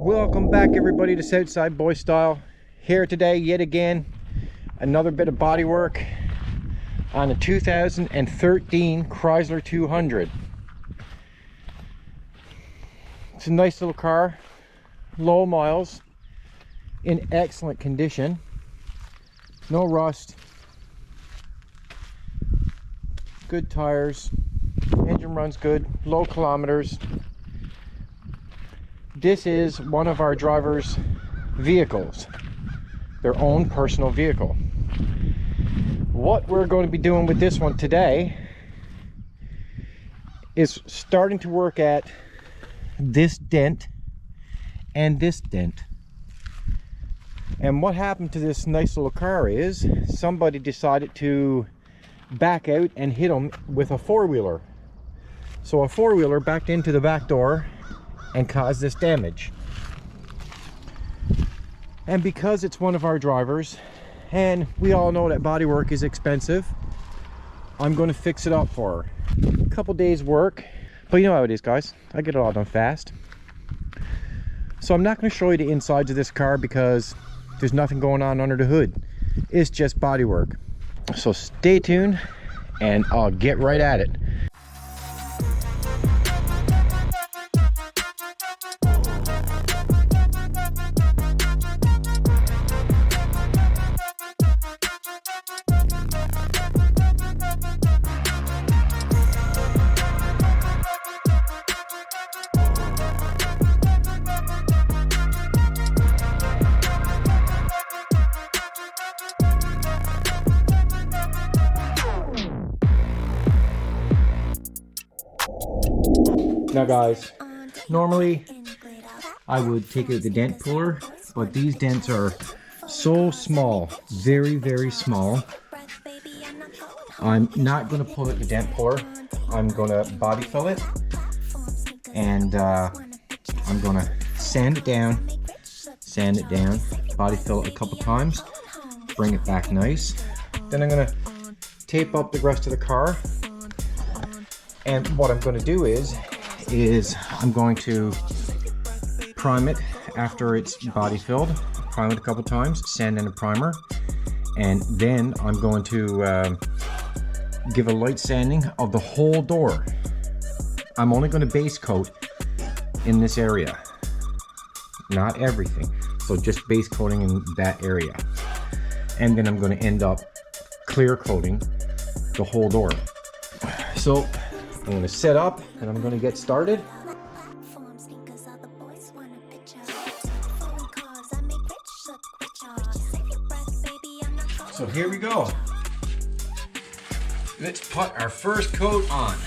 Welcome back everybody to Southside Boy Style. Here today yet again, another bit of body work on a 2013 Chrysler 200. It's a nice little car, low miles, in excellent condition, no rust, good tires, engine runs good, low kilometers. This is one of our drivers' vehicles, their own personal vehicle. What we're going to be doing with this one today is starting to work at this dent and this dent. And what happened to this nice little car is somebody decided to back out and hit them with a four-wheeler. So a four-wheeler backed into the back door and caused this damage. And because it's one of our drivers, and we all know that body work is expensive, I'm going to fix it up for her. A couple days work, but you know how it is, guys. I get it all done fast. So I'm not going to show you the insides of this car because there's nothing going on under the hood. It's just body work. So stay tuned and I'll get right at it. Now guys, normally I would take out the dent puller, but these dents are so small, very, very small. I'm not going to pull out the dent puller. I'm going to body fill it, and I'm going to sand it down, body fill it a couple times, bring it back nice. Then I'm going to tape up the rest of the car. And what I'm going to do is I'm going to prime it after it's body filled, prime it a couple times, sand in a primer, and then I'm going to give a light sanding of the whole door. I'm only going to base coat in this area, not everything, so just base coating in that area, and then I'm going to end up clear coating the whole door. So I'm going to set up and I'm going to get started. So here we go. Let's put our first coat on.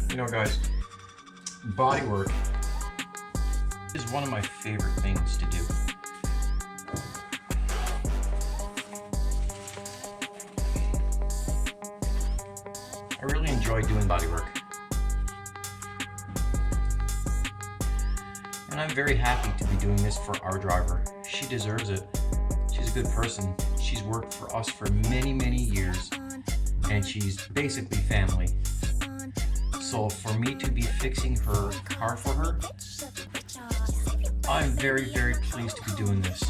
You know guys, body work is one of my favorite things to do. I really enjoy doing body work. And I'm very happy to be doing this for our driver. She deserves it. She's a good person. She's worked for us for many, many years, and she's basically family. So for me to be fixing her car for her, I'm very, very pleased to be doing this.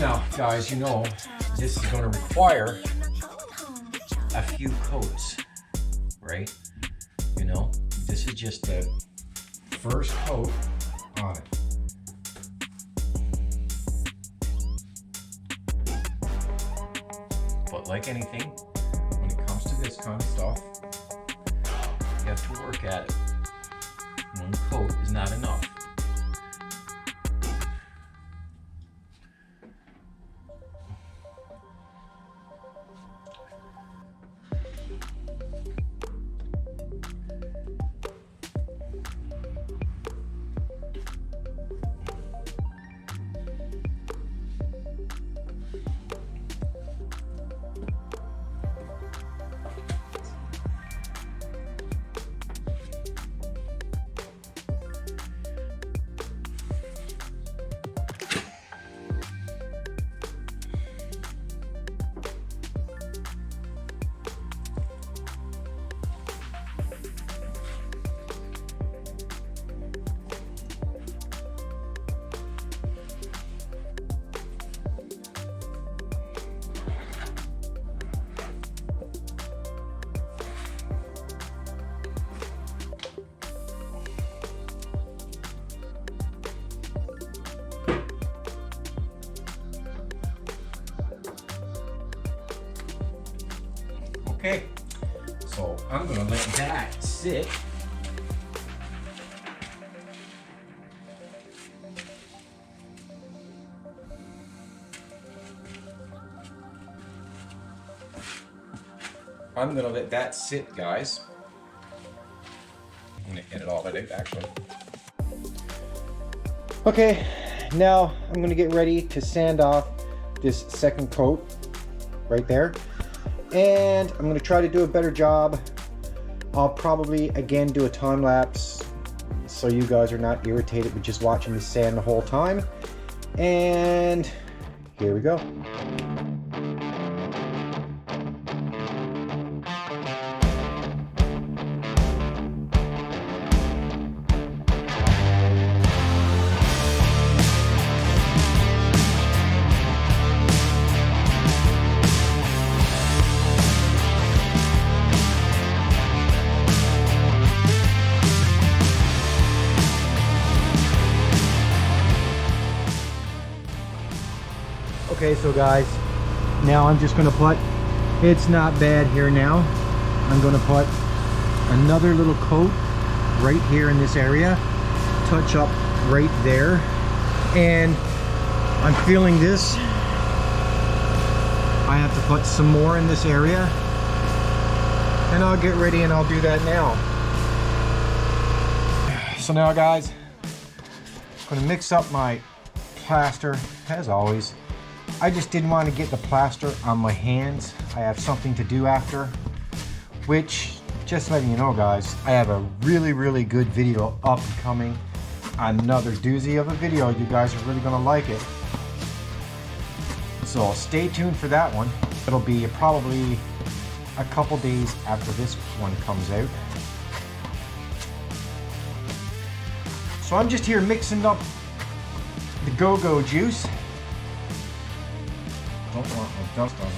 Now, guys, you know, this is going to require a few coats, right? You know, this is just the first coat on it. But like anything, when it comes to this kind of stuff, you have to work at it. One coat is not enough. Okay, so I'm gonna let that sit. I'm gonna let that sit, guys. I'm gonna edit all that out, actually. Okay, now I'm gonna get ready to sand off this second coat right there. And I'm gonna try to do a better job. I'll probably, again, do a time lapse so you guys are not irritated with just watching me sand the whole time. And here we go. Okay, so guys, now I'm just gonna put, it's not bad here now. I'm gonna put another little coat right here in this area, touch up right there, and I'm feeling this. I have to put some more in this area, and I'll get ready and I'll do that now. So now, guys, I'm gonna mix up my plaster as always. I just didn't want to get the plaster on my hands. I have something to do after, which, just letting you know, guys, I have a really good video up and coming. Another doozy of a video. You guys are really gonna like it, so stay tuned for that one. It'll be probably a couple days after this one comes out. So I'm just here mixing up the go-go juice. Don't want no dust on it.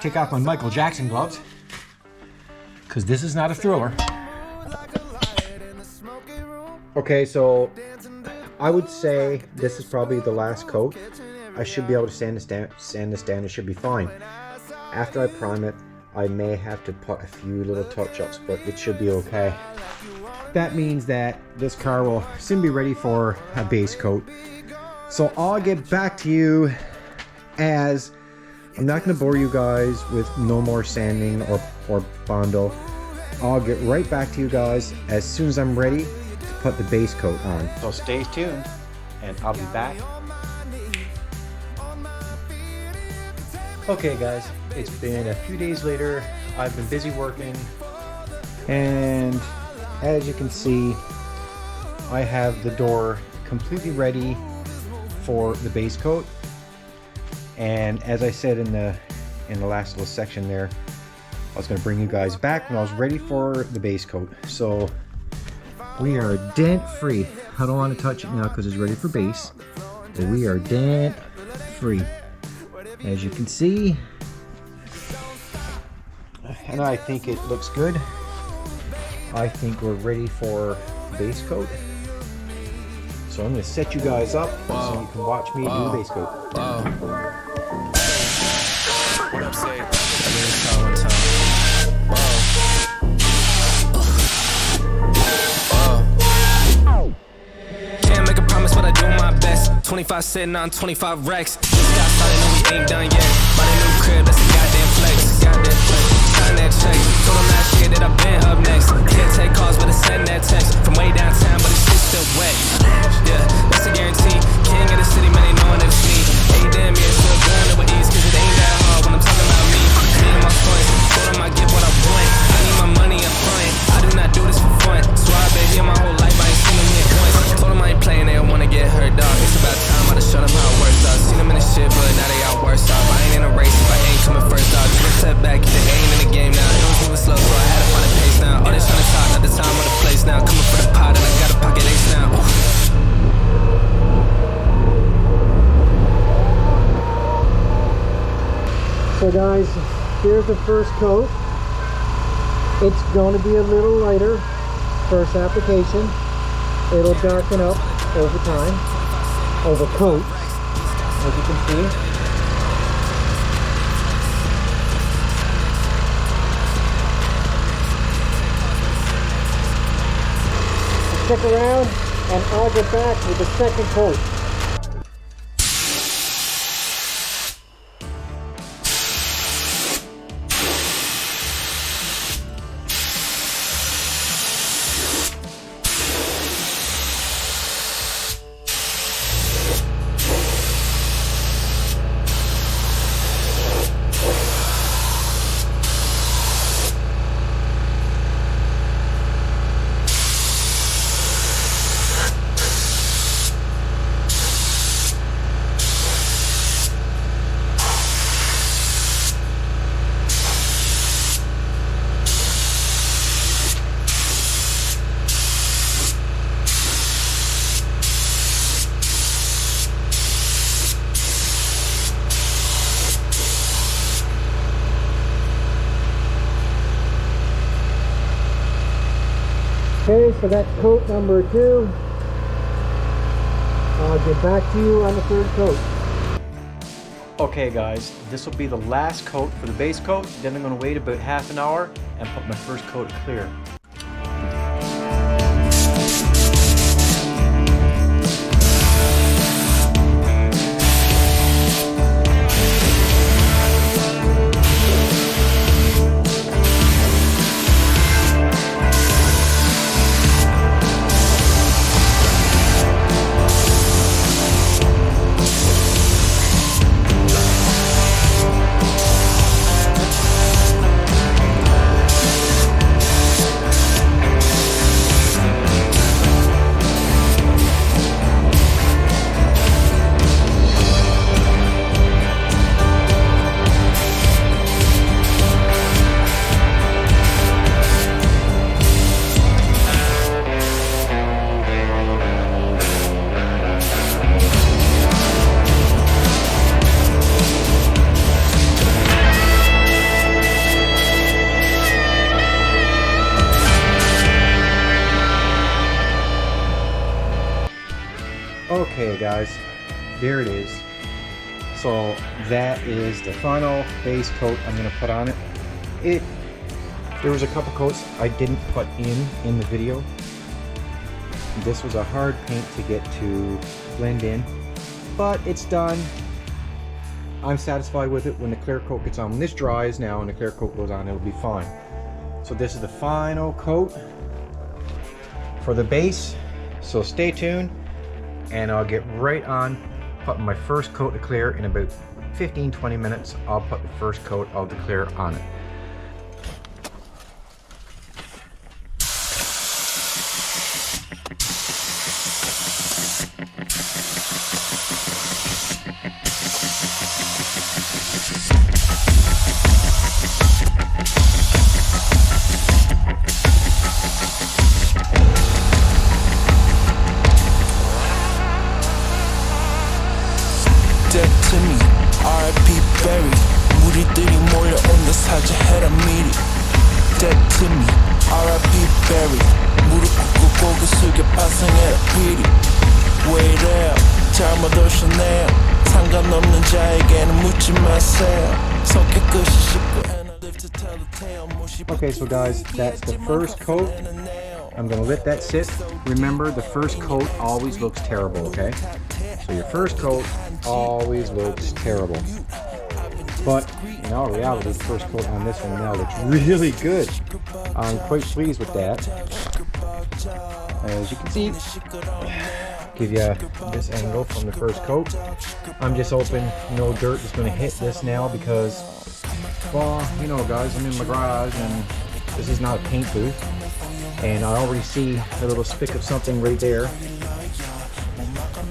Take off my Michael Jackson gloves, because this is not a Thriller. Okay, so I would say this is probably the last coat. I should be able to sand this down. It should be fine. After I prime it, I may have to put a few little touch-ups, but it should be okay. That means that this car will soon be ready for a base coat. So I'll get back to you as I'm not going to bore you guys with no more sanding or Bondo. I'll get right back to you guys as soon as I'm ready to put the base coat on. So stay tuned and I'll be back. Okay guys, it's been a few days later. I've been busy working, and as you can see, I have the door completely ready for the base coat. And as I said in the last little section there, I was going to bring you guys back when I was ready for the base coat. So we are dent free. I don't want to touch it now because it's ready for base, but we are dent free, as you can see, and I think it looks good. I think we're ready for base coat. So I'm going to set you guys up so you can watch me do the base coat. What up, say? Can't make a promise, but I do my best. 25 sitting on 25 racks. Just got started, no, we ain't done yet. Buy a new crib, that's a goddamn flex. Sign that check. Told them last year that I've been up next. Can't take calls, but I send that text from way downtown, but the shit's still wet. Yeah, that's a guarantee. King of the city, man, they knowing that it's me. Hey, damn, yeah, still doing it with ease, cause it ain't that hard when I'm talking about me. Me and my coins, told them I get what I want. I need my money up front. I do not do this for fun. So I've been here my whole life, I ain't seen them hit once. Told them I ain't playing, they don't wanna get hurt, dog. It's about time I just shut them how it works, dog. Seen them in the shit, but now they out worse off. I ain't in a race if I ain't coming first, dog. Take a step back, they ain't in the game now. It was moving slow, so I had to find a pace now. All they trying to talk, not the time or the place now. Coming for the pot, and I got a pocket ace now. So guys, here's the first coat. It's going to be a little lighter first application. It'll darken up over time, over coat, as you can see. Stick around and I'll get back with the second coat. Okay, so that's coat number 2. I'll get back to you on the third coat. Okay guys, this will be the last coat for the base coat. Then I'm going to wait about half an hour and put my first coat of clear. Okay guys, there it is. So that is the final base coat I'm going to put on it. There was a couple coats I didn't put in the video. This was a hard paint to get to blend in, but it's done. I'm satisfied with it when the clear coat gets on. When this dries now and the clear coat goes on, it'll be fine. So this is the final coat for the base. So stay tuned and I'll get right on putting my first coat of clear in about 15-20 minutes. I'll put the first coat of the clear on it. Dead to me, R.I.P. Berry. 무리들이 몰려온다 사자해라 미리. Dead to me, R.I.P. Berry. 무릎 꿇고 고개 숙여 파상해라 피리. 왜 이래요? 잘못 오셨네요. 상관없는 자에게는 묻지 마세요. 성격 끝이 쉽고 and I live to tell the tale. Okay, so guys, that's the first coat. I'm gonna let that sit. Remember, the first coat always looks terrible, okay? So your first coat always looks terrible. But in all reality, the first coat on this one now looks really good. I'm quite pleased with that. As you can see, give you this angle from the first coat. I'm just hoping no dirt is going to hit this now because, well, you know guys, I'm in my garage and this is not a paint booth. And I already see a little speck of something right there.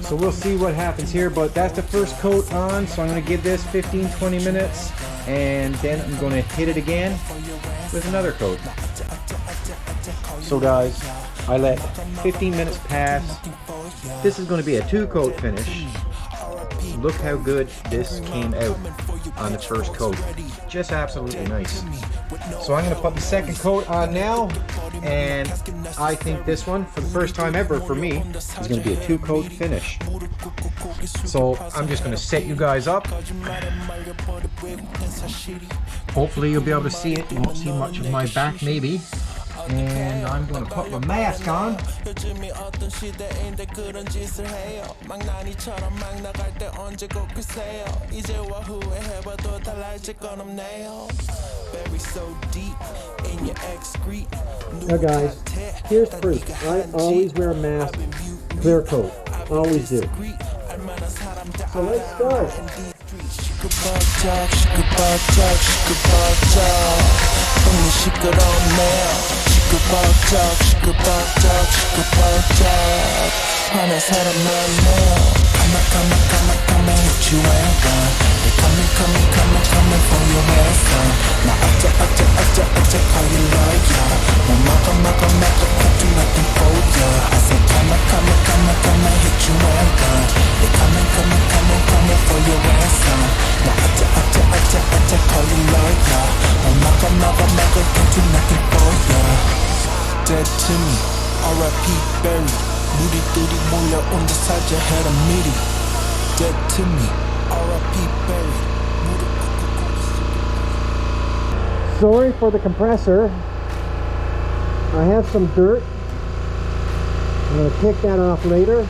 So we'll see what happens here, but that's the first coat on. So I'm going to give this 15-20 minutes and then I'm going to hit it again with another coat. So guys, I let 15 minutes pass. This is going to be a 2-coat finish. Look how good this came out on the first coat. Just absolutely nice. So I'm going to put the second coat on now, and I think this one, for the first time ever for me, is going to be a 2-coat finish. So I'm just going to set you guys up. Hopefully you'll be able to see it. You won't see much of my back maybe. And I'm going to put my mask on. Now guys, here's proof. I always wear a mask, clear coat. Always do. So let's start. 하나 사람 만나요. Come hit you and gone. They coming for your ransom. 나 어쩌 call you lawyer. 뭐 do nothing for ya. I said come hit you and gone. They coming for your ransom. 나 어쩌 call you lawyer. 뭐 do nothing for ya. Dead to me, R.I.P. Berry. 무리들이 몰려온다 사자해라 미리. Dead to me, R.I.P. Berry. Sorry for the compressor. I have some dirt. I'm going to pick that off later.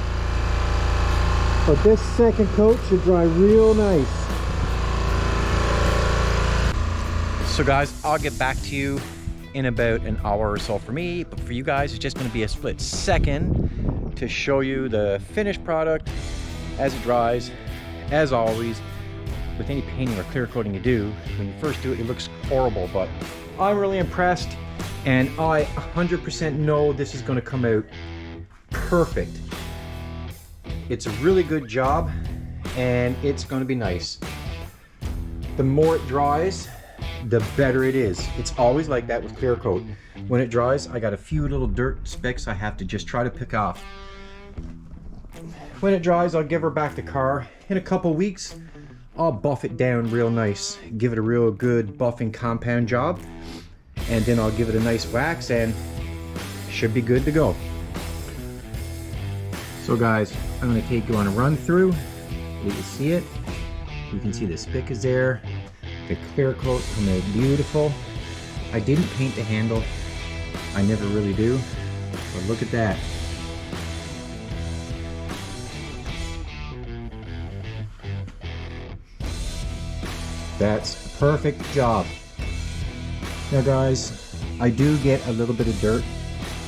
But this second coat should dry real nice. So guys, I'll get back to you in about an hour or so for me, but for you guys it's just going to be a split second to show you the finished product as it dries. As always, with any painting or clear coating you do, when you first do it, it looks horrible, but I'm really impressed and I 100% know this is going to come out perfect. It's a really good job and it's going to be nice. The more it dries, the better it is. It's always like that with clear coat. When it dries, I got a few little dirt specks I have to just try to pick off. When it dries, I'll give her back the car. In a couple weeks, I'll buff it down real nice, give it a real good buffing compound job, and then I'll give it a nice wax and should be good to go. So guys, I'm going to take you on a run through. You can see it. You can see the spick is there. The clear coat come out beautiful. I didn't paint the handle. I never really do. But look at that. That's a perfect job. Now guys, I do get a little bit of dirt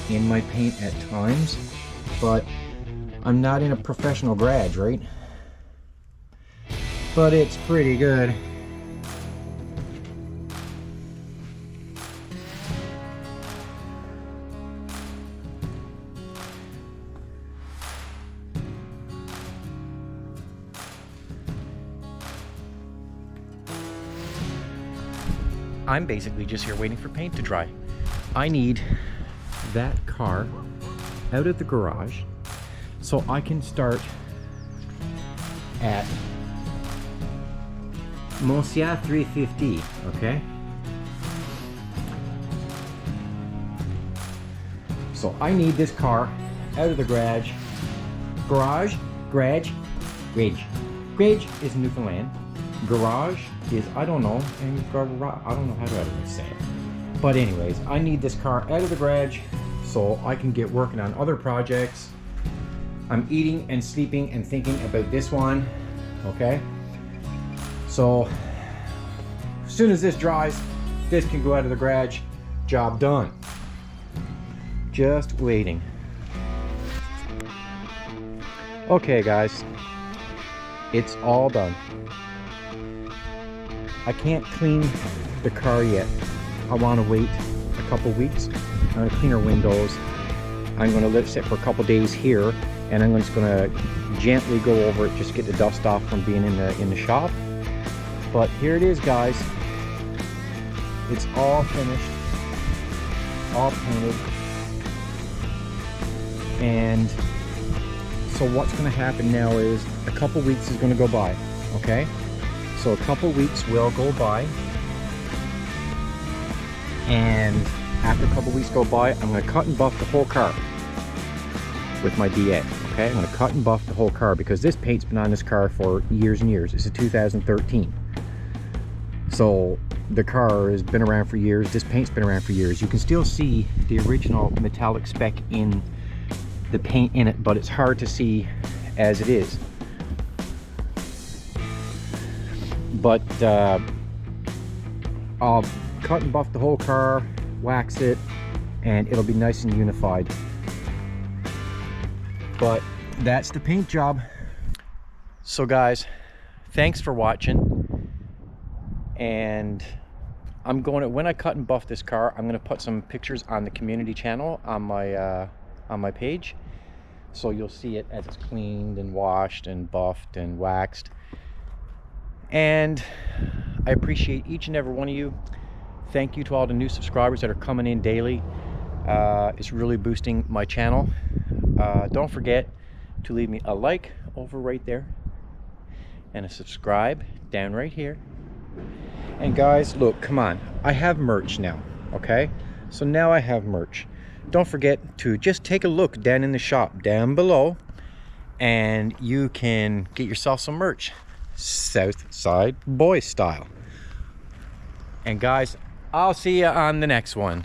in my paint at times, but I'm not in a professional garage, right? But it's pretty good. I'm basically just here waiting for paint to dry. I need that car out of the garage so I can start at Monsieur 350, okay? So I need this car out of the garage. Garage is Newfoundland. Garage is, I don't know, and I don't know how to say it. But anyways, I need this car out of the garage so I can get working on other projects. I'm eating and sleeping and thinking about this one, okay? So, as soon as this dries, this can go out of the garage. Job done. Just waiting. Okay guys, it's all done. I can't clean the car yet. I want to wait a couple weeks. I'm going to clean our windows. I'm going to let it sit for a couple days here, and I'm just going to gently go over it, just get the dust off from being in the shop. But here it is, guys. It's all finished, all painted. And so what's going to happen now is a couple weeks is going to go by, okay? So a couple weeks will go by, and after a couple weeks go by, I'm going to cut and buff the whole car with my DA. Okay, I'm going to cut and buff the whole car because this paint's been on this car for years and years. It's a 2013, so the car has been around for years. This paint's been around for years. You can still see the original metallic speck in the paint in it, but it's hard to see as it is. But I'll cut and buff the whole car, wax it, and it'll be nice and unified. But that's the paint job. So guys, thanks for watching. And I'm going to, when I cut and buff this car, I'm going to put some pictures on the community channel on my page, so you'll see it as it's cleaned and washed and buffed and waxed. And I appreciate each and every one of you. Thank you to all the new subscribers that are coming in daily. It's really boosting my channel. Don't forget to leave me a like over right there and a subscribe down right here. And guys, look, come on, I have merch now, okay? So now I have merch. Don't forget to just take a look down in the shop down below, and you can get yourself some merch, Southside Boy style. And guys, I'll see you on the next one.